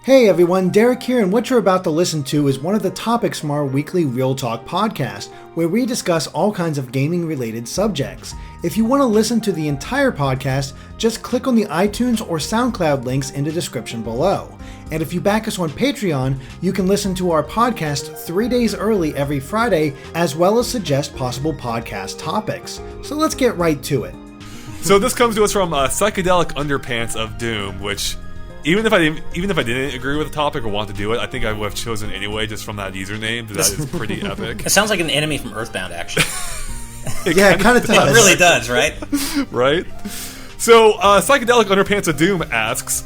Hey everyone, Derek here, and what you're about to listen to is one of the topics from our weekly Real Talk podcast, where we discuss all kinds of gaming-related subjects. If you want to listen to the entire podcast, just click on the iTunes or SoundCloud links in the description below. And if you back us on Patreon, you can listen to our podcast 3 days early every Friday, as well as suggest possible podcast topics. So let's get right to it. So this comes to us from Psychedelic Underpants of Doom, which... Even if I didn't agree with the topic or want to do it, I think I would have chosen anyway just from that username. That is pretty epic. It sounds like an enemy from Earthbound, actually. It kind of does. It really does, right? Right? So, Psychedelic Underpants of Doom asks,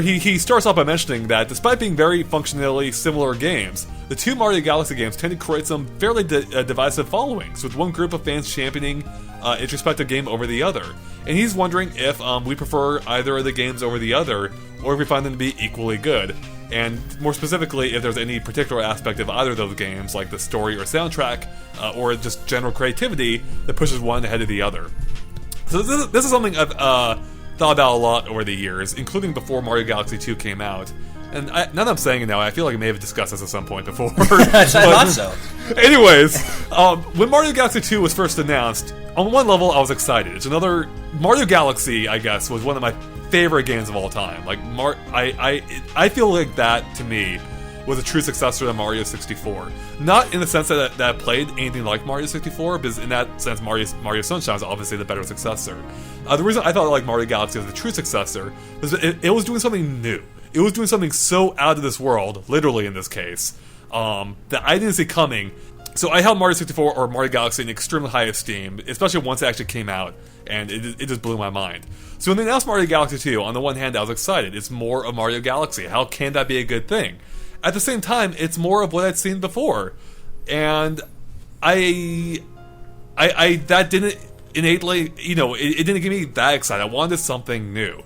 he starts off by mentioning that despite being very functionally similar games, the two Mario Galaxy games tend to create some fairly divisive followings, with one group of fans championing its respective game over the other. And he's wondering if we prefer either of the games over the other, or if we find them to be equally good. And more specifically, if there's any particular aspect of either of those games, like the story or soundtrack, or just general creativity, that pushes one ahead of the other. So this is something I've thought about a lot over the years, including before Mario Galaxy 2 came out. And now that I'm saying it now, I feel like I may have discussed this at some point before. I thought so. Anyways, when Mario Galaxy 2 was first announced, on one level I was excited. It's another... Mario Galaxy, I guess, was one of my favorite games of all time. Like, I feel like that, to me, was a true successor to Mario 64. Not in the sense that I played anything like Mario 64, because in that sense, Mario Sunshine is obviously the better successor. The reason I thought like Mario Galaxy was the true successor was that it was doing something new. It was doing something so out of this world, literally in this case, that I didn't see coming. So I held Mario 64 or Mario Galaxy in extremely high esteem, especially once it actually came out, and it just blew my mind. So when they announced Mario Galaxy 2, on the one hand I was excited. It's more of Mario Galaxy. How can that be a good thing? At the same time, it's more of what I'd seen before. And I that didn't innately, it didn't get me that excited. I wanted something new.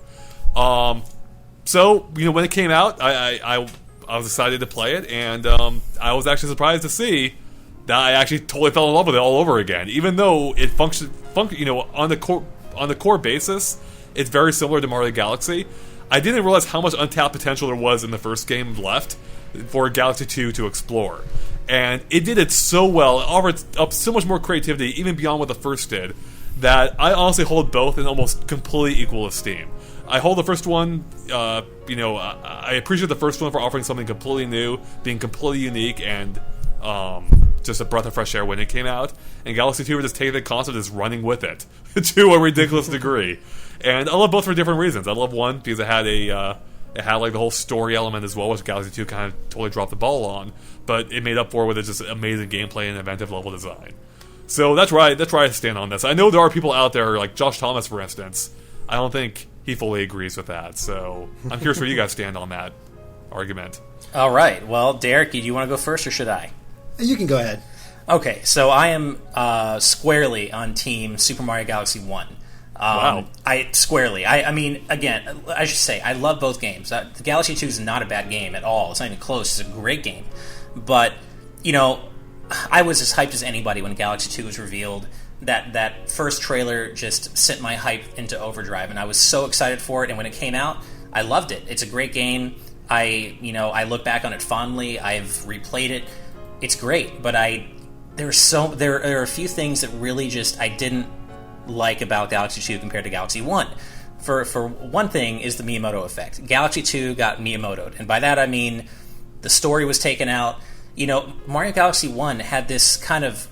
So, when it came out, I was excited to play it, and I was actually surprised to see that I actually totally fell in love with it all over again. Even though it functioned, on the core basis, it's very similar to Mario Galaxy. I didn't realize how much untapped potential there was in the first game left for Galaxy 2 to explore. And it did it so well, it offered up so much more creativity, even beyond what the first did, that I honestly hold both in almost completely equal esteem. I hold the first one, I appreciate the first one for offering something completely new, being completely unique, and just a breath of fresh air when it came out. And Galaxy 2 were just taking the concept and just running with it to a ridiculous degree. And I love both for different reasons. I love one because it had like the whole story element as well, which Galaxy 2 kind of totally dropped the ball on, but it made up for it with just amazing gameplay and inventive level design. So that's where I stand on this. I know there are people out there, like Josh Thomas, for instance. I don't think he fully agrees with that. So I'm curious where you guys stand on that argument. All right. Well, Derek, do you want to go first, or should I? You can go ahead. Okay, so I am squarely on Team Super Mario Galaxy 1. Wow. I mean, again, I should say, I love both games. The Galaxy 2 is not a bad game at all. It's not even close. It's a great game. But, I was as hyped as anybody when Galaxy 2 was revealed. That first trailer just sent my hype into overdrive, and I was so excited for it. And when it came out, I loved it. It's a great game. I look back on it fondly. I've replayed it. It's great, but there are a few things that really just I didn't like about Galaxy 2 compared to Galaxy 1. For one thing is the Miyamoto effect. Galaxy 2 got Miyamoto'd, and by that I mean the story was taken out. Mario Galaxy 1 had this kind of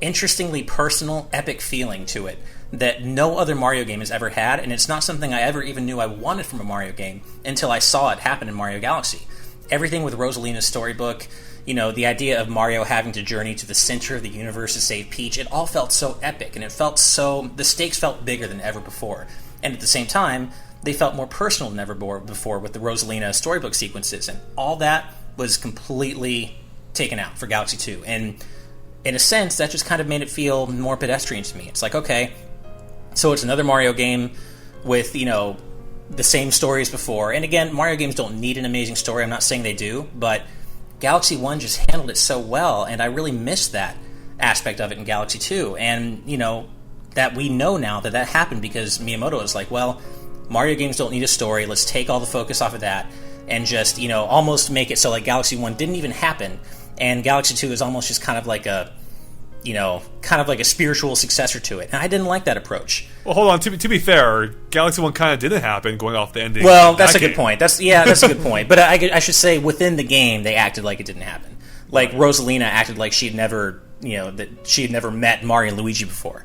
interestingly personal, epic feeling to it that no other Mario game has ever had, and it's not something I ever even knew I wanted from a Mario game until I saw it happen in Mario Galaxy. Everything with Rosalina's storybook, the idea of Mario having to journey to the center of the universe to save Peach, it all felt so epic, and the stakes felt bigger than ever before. And at the same time, they felt more personal than ever before with the Rosalina storybook sequences, and all that was completely taken out for Galaxy 2. And in a sense, that just kind of made it feel more pedestrian to me. It's like, okay, so it's another Mario game with, the same story as before. And again, Mario games don't need an amazing story. I'm not saying they do, but Galaxy 1 just handled it so well, and I really missed that aspect of it in Galaxy 2. And, that we know now that happened because Miyamoto was like, well, Mario games don't need a story. Let's take all the focus off of that. and just, almost make it so like Galaxy 1 didn't even happen, and Galaxy 2 is almost just kind of like a spiritual successor to it. And I didn't like that approach. Well, hold on. To be fair, Galaxy 1 kind of didn't happen going off the ending. Well, that's a good point. That's a good point. But I should say within the game, they acted like it didn't happen. Like Rosalina acted like she'd never, that she had never met Mario and Luigi before.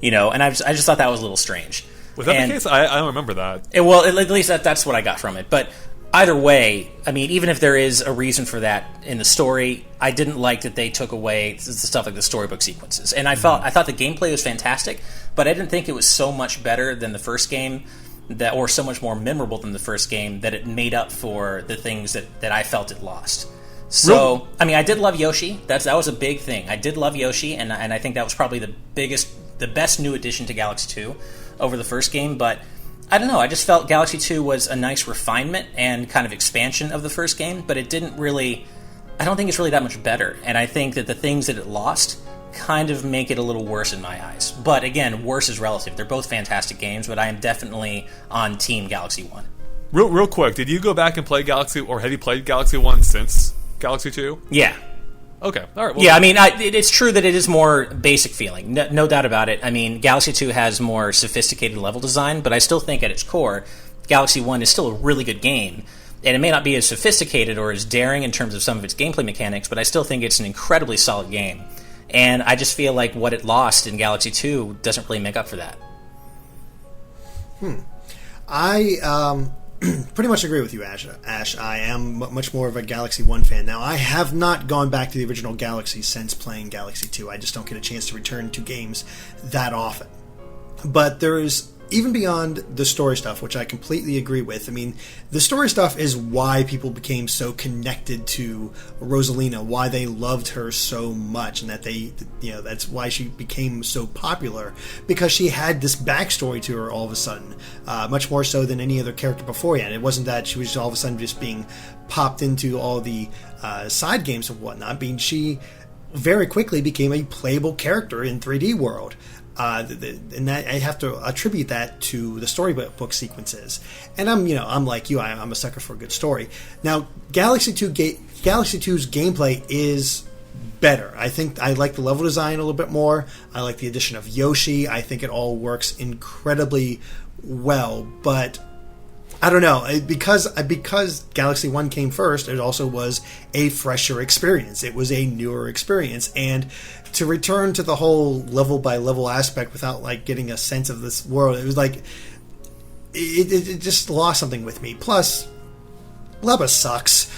And I just thought that was a little strange. Was that the case? I don't remember that. At least that's what I got from it. But either way, I mean, even if there is a reason for that in the story, I didn't like that they took away the stuff like the storybook sequences. And I thought the gameplay was fantastic, but I didn't think it was so much better than the first game, or so much more memorable than the first game, that it made up for the things that I felt it lost. So, I mean, I did love Yoshi. That was a big thing. I did love Yoshi, and I think that was probably the best new addition to Galaxy 2 over the first game, but I don't know, I just felt Galaxy 2 was a nice refinement and kind of expansion of the first game, but I don't think it's really that much better, and I think that the things that it lost kind of make it a little worse in my eyes. But again, worse is relative. They're both fantastic games, but I am definitely on Team Galaxy 1. Real quick, did you go back and play Galaxy, or have you played Galaxy 1 since Galaxy 2? Yeah. Okay, all right. Well, yeah, I mean, it's true that it is more basic feeling, no doubt about it. I mean, Galaxy 2 has more sophisticated level design, but I still think at its core, Galaxy 1 is still a really good game. And it may not be as sophisticated or as daring in terms of some of its gameplay mechanics, but I still think it's an incredibly solid game. And I just feel like what it lost in Galaxy 2 doesn't really make up for that. I pretty much agree with you, Ash. I am much more of a Galaxy 1 fan now. I have not gone back to the original Galaxy since playing Galaxy 2. I just don't get a chance to return to games that often. But there is, even beyond the story stuff, which I completely agree with, I mean, the story stuff is why people became so connected to Rosalina, why they loved her so much, and that that's why she became so popular, because she had this backstory to her all of a sudden, much more so than any other character beforehand. It wasn't that she was all of a sudden just being popped into all the side games and whatnot. I mean, she very quickly became a playable character in 3D World. And that I have to attribute that to the storybook sequences. And I'm like you. I'm a sucker for a good story. Now, Galaxy 2's gameplay is better. I think I like the level design a little bit more. I like the addition of Yoshi. I think it all works incredibly well. But I don't know, because Galaxy 1 came first, it also was a fresher experience. It was a newer experience, and to return to the whole level by level aspect without like getting a sense of this world, it was like it just lost something with me. Plus, Lubba sucks.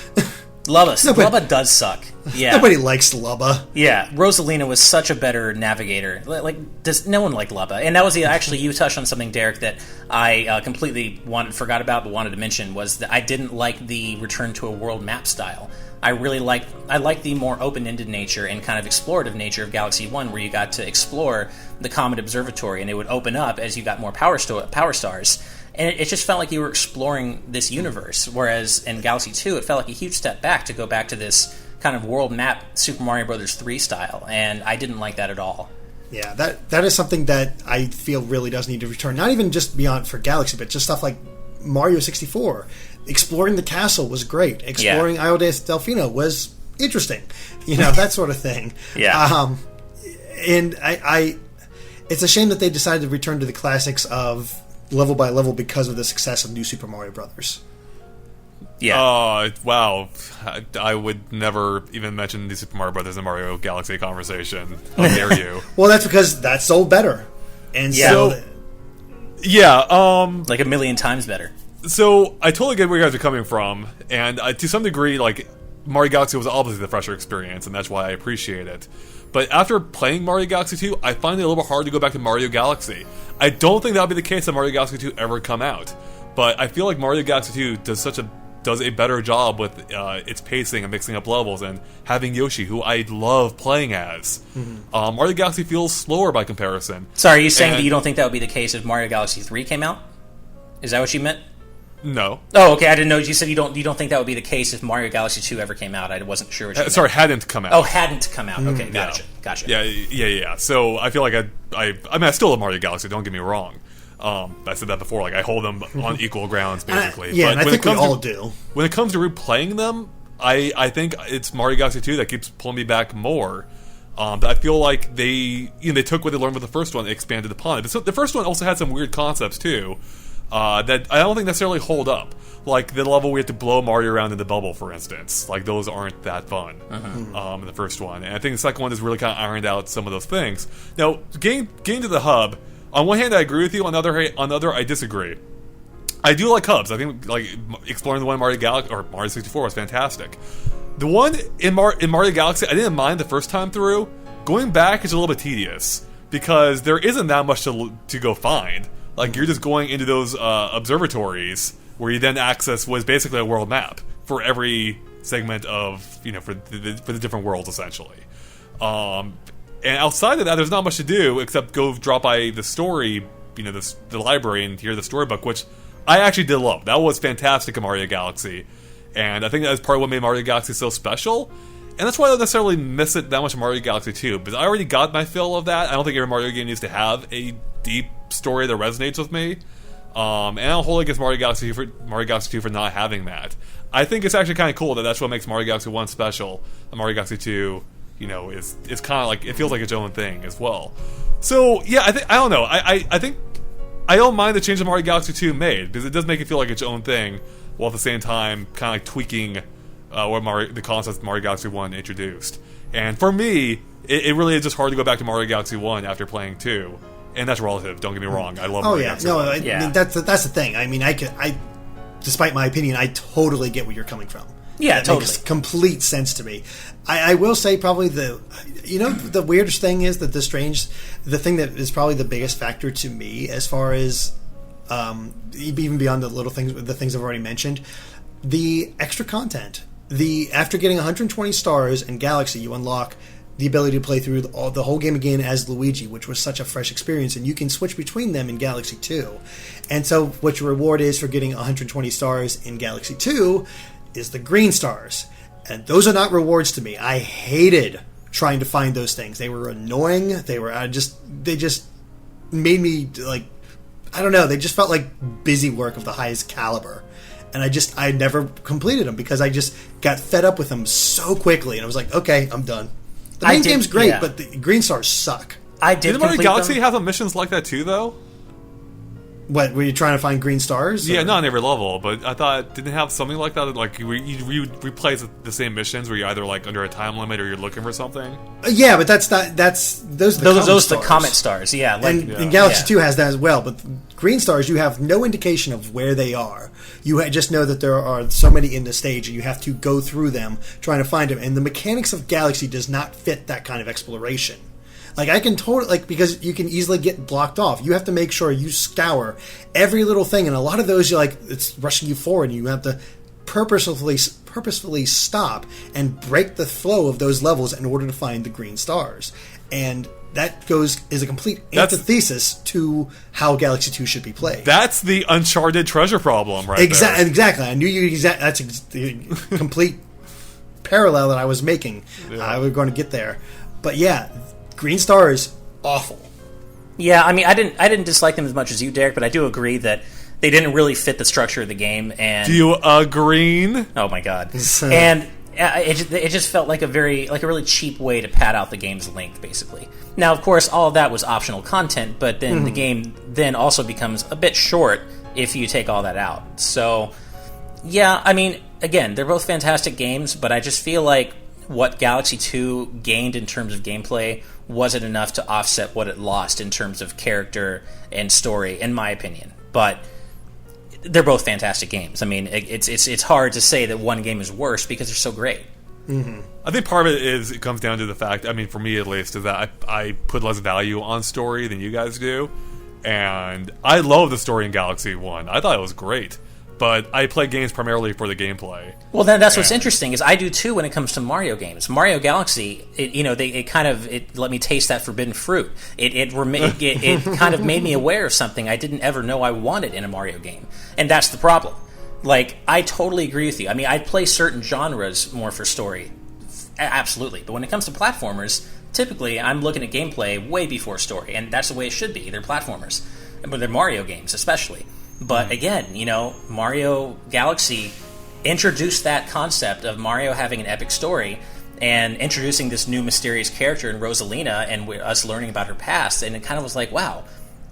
Lubba does suck. Yeah, nobody likes Lubba. Yeah, Rosalina was such a better navigator. Like, does no one like Lubba? And that was actually, you touched on something, Derek, that I completely forgot about, but wanted to mention, was that I didn't like the return to a world map style. I like the more open-ended nature and kind of explorative nature of Galaxy 1, where you got to explore the Comet Observatory, and it would open up as you got more power stars. And it just felt like you were exploring this universe, whereas in Galaxy 2, it felt like a huge step back to go back to this kind of world map Super Mario Bros. 3 style, and I didn't like that at all. Yeah, that is something that I feel really does need to return. Not even just beyond for Galaxy, but just stuff like Mario 64. Exploring the castle was great. Exploring Isle de Delfino was interesting. That sort of thing. Yeah. And I it's a shame that they decided to return to the classics of level by level because of the success of New Super Mario Brothers. Yeah. Wow. I would never even mention the Super Mario Brothers and Mario Galaxy conversation. How dare you? Well, that's because that sold better. And so... Yeah, like a million times better. So, I totally get where you guys are coming from, and to some degree, like, Mario Galaxy was obviously the fresher experience, and that's why I appreciate it. But after playing Mario Galaxy 2, I find it a little bit hard to go back to Mario Galaxy. I don't think that'll be the case that Mario Galaxy 2 ever come out. But I feel like Mario Galaxy 2 does a better job with its pacing and mixing up levels and having Yoshi, who I love playing as. Mm-hmm. Mario Galaxy feels slower by comparison. Sorry, are you saying that you don't think that would be the case if Mario Galaxy 3 came out? Is that what you meant? No. Oh, okay. I didn't know. You said you don't think that would be the case if Mario Galaxy 2 ever came out. I wasn't sure what you meant. Sorry, hadn't come out. Oh, hadn't come out. Okay, gotcha. Yeah. So I feel like I still love Mario Galaxy. Don't get me wrong. I said that before. Like I hold them on equal grounds, basically. Yeah, but and I think we all do. When it comes to replaying them, I think it's Mario Galaxy 2 that keeps pulling me back more. But I feel like they took what they learned with the first one and expanded upon it. But the first one also had some weird concepts too that I don't think necessarily hold up. Like the level we have to blow Mario around in the bubble, for instance. Like those aren't that fun in the first one. And I think the second one has really kind of ironed out some of those things. Now, getting to the hub. On one hand, I agree with you. On the other, I disagree. I do like hubs. I think like exploring the one in Mario Galaxy or Mario 64 was fantastic. The one in Mario Galaxy, I didn't mind the first time through. Going back is a little bit tedious because there isn't that much to go find. Like you're just going into those observatories where you then access what is basically a world map for every segment of for the different worlds essentially. And outside of that, there's not much to do except go drop by the story, the library and hear the storybook, which I actually did love. That was fantastic in Mario Galaxy. And I think that was part of what made Mario Galaxy so special. And that's why I don't necessarily miss it that much in Mario Galaxy 2, because I already got my fill of that. I don't think every Mario game needs to have a deep story that resonates with me. And I don't hold it against Mario Galaxy 2 for not having that. I think it's actually kind of cool that that's what makes Mario Galaxy 1 special. And Mario Galaxy 2, is kind of like, it feels like its own thing as well. So, yeah, I don't know. I think I don't mind the change that Mario Galaxy 2 made, because it does make it feel like its own thing, while at the same time kind of like tweaking the concepts Mario Galaxy 1 introduced. And for me, it really is just hard to go back to Mario Galaxy 1 after playing 2. And that's relative, don't get me wrong. I love Mario Galaxy 1. Yeah. That's the thing. I mean, despite my opinion, I totally get where you're coming from. Yeah, that makes complete sense to me. I will say probably the weirdest thing is that the thing that is probably the biggest factor to me as far as even beyond the things I've already mentioned, the extra content. After getting 120 stars in Galaxy, you unlock the ability to play through the whole game again as Luigi, which was such a fresh experience, and you can switch between them in Galaxy 2. And so what your reward is for getting 120 stars in Galaxy 2 is the green stars. And those are not rewards to me. I hated trying to find those things. They were annoying. They just made me like, I don't know, they just felt like busy work of the highest caliber. And I never completed them because I just got fed up with them so quickly. And I was like, okay, I'm done. The main game's great, but the green stars suck. Did Mario Galaxy have some missions like that too, though? What, were you trying to find green stars? Yeah, not on every level, but I thought, didn't it have something like that? Like, you replay the same missions where you're either, like, under a time limit or you're looking for something? Yeah, but those are the comet stars, yeah. And Galaxy 2 has that as well, but green stars, you have no indication of where they are. You just know that there are so many in the stage, and you have to go through them trying to find them. And the mechanics of Galaxy does not fit that kind of exploration. Like, I can totally, because you can easily get blocked off. You have to make sure you scour every little thing, and a lot of those, it's rushing you forward, and you have to purposefully stop and break the flow of those levels in order to find the green stars. And that is a complete antithesis to how Galaxy 2 should be played. That's the Uncharted treasure problem, right? Exactly. I knew that's the complete parallel that I was making. Yeah. I was going to get there. But yeah, green stars, awful. Yeah, I mean, I didn't dislike them as much as you, Derek, but I do agree that they didn't really fit the structure of the game. And do you agree? Oh my god! And it just felt like a really cheap way to pad out the game's length, basically. Now, of course, all of that was optional content, but then the game then also becomes a bit short if you take all that out. So, yeah, I mean, again, they're both fantastic games, but I just feel like what Galaxy 2 gained in terms of gameplay wasn't enough to offset what it lost in terms of character and story, in my opinion. But they're both fantastic games. I mean, it's hard to say that one game is worse because they're so great. Mm-hmm. I think part of it comes down to the fact, I mean, for me at least, is that I put less value on story than you guys do. And I love the story in Galaxy 1. I thought it was great. But I play games primarily for the gameplay. Well, then that's what's interesting is I do too when it comes to Mario games. Mario Galaxy, it let me taste that forbidden fruit. It kind of made me aware of something I didn't ever know I wanted in a Mario game, and that's the problem. Like, I totally agree with you. I mean, I play certain genres more for story, absolutely. But when it comes to platformers, typically I'm looking at gameplay way before story, and that's the way it should be. They're platformers. but they're Mario games especially. But again, Mario Galaxy introduced that concept of Mario having an epic story and introducing this new mysterious character in Rosalina and us learning about her past, and it kind of was like, wow,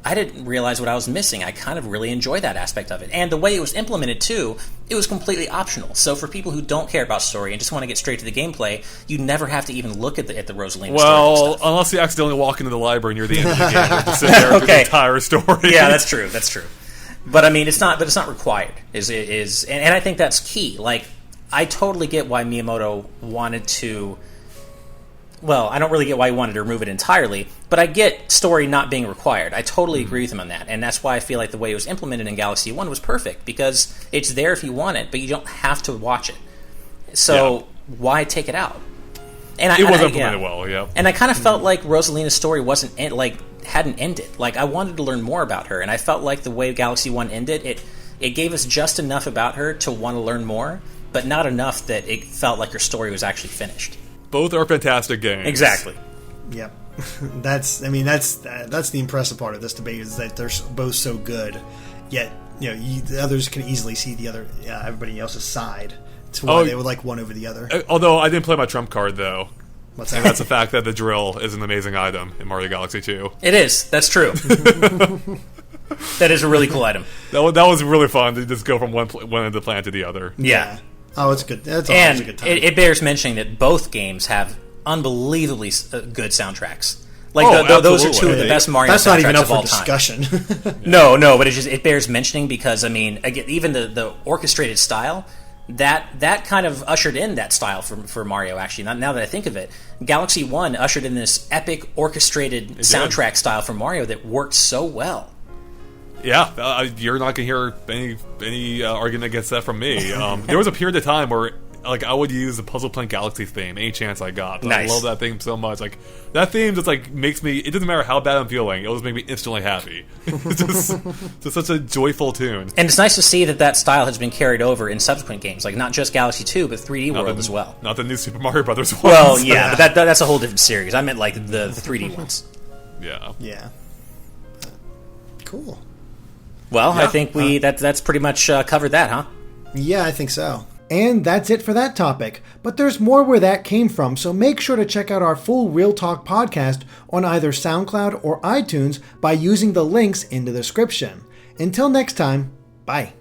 I didn't realize what I was missing. I kind of really enjoy that aspect of it. And the way it was implemented, too, it was completely optional. So for people who don't care about story and just want to get straight to the gameplay, you never have to even look at the Rosalina story. Well, unless you accidentally walk into the library near the end of the game, you have to sit there through the entire story. Yeah, that's true. But I mean, it's not required. And I think that's key. Like, I totally get why Miyamoto wanted to. Well, I don't really get why he wanted to remove it entirely, but I get story not being required. I totally agree with him on that, and that's why I feel like the way it was implemented in Galaxy 1 was perfect, because it's there if you want it, but you don't have to watch it. So why take it out? And it was implemented well, yeah. And I kind of felt like Rosalina's story hadn't ended. Like, I wanted to learn more about her, and I felt like the way Galaxy 1 ended, it gave us just enough about her to want to learn more, but not enough that it felt like her story was actually finished. Both are fantastic games. Exactly. Yep. That's the impressive part of this debate, is that they're both so good, yet the others can easily see everybody else's side. To why they would like one over the other. Although I didn't play my trump card, though. What's that? And that's the fact that the drill is an amazing item in Mario Galaxy 2. It is. That's true. That is a really cool item. That was really fun to just go from one end of the planet to the other. Yeah. Oh, it's good. That's always a good time. It bears mentioning that both games have unbelievably good soundtracks. Like those are two of the best Mario That's soundtracks not even up of for all discussion. time. No, but it bears mentioning because, I mean, again, even the orchestrated style, that kind of ushered in that style for Mario, actually. Now that I think of it, Galaxy 1 ushered in this epic orchestrated soundtrack style for Mario that worked so well. Yeah, you're not going to hear any argument against that from me. There was a period of time where I would use the Puzzle Plant Galaxy theme any chance I got. But nice. I love that theme so much. Like, that theme just makes me. It doesn't matter how bad I'm feeling. It'll just make me instantly happy. It's just such a joyful tune. And it's nice to see that style has been carried over in subsequent games, like not just Galaxy 2, but 3D World as well. Not the new Super Mario Brothers ones. Well, yeah, but that's a whole different series. I meant like the 3D ones. Yeah. Yeah. Cool. Well, I think that's pretty much covered that, huh? Yeah, I think so. And that's it for that topic. But there's more where that came from, so make sure to check out our full Real Talk podcast on either SoundCloud or iTunes by using the links in the description. Until next time, bye.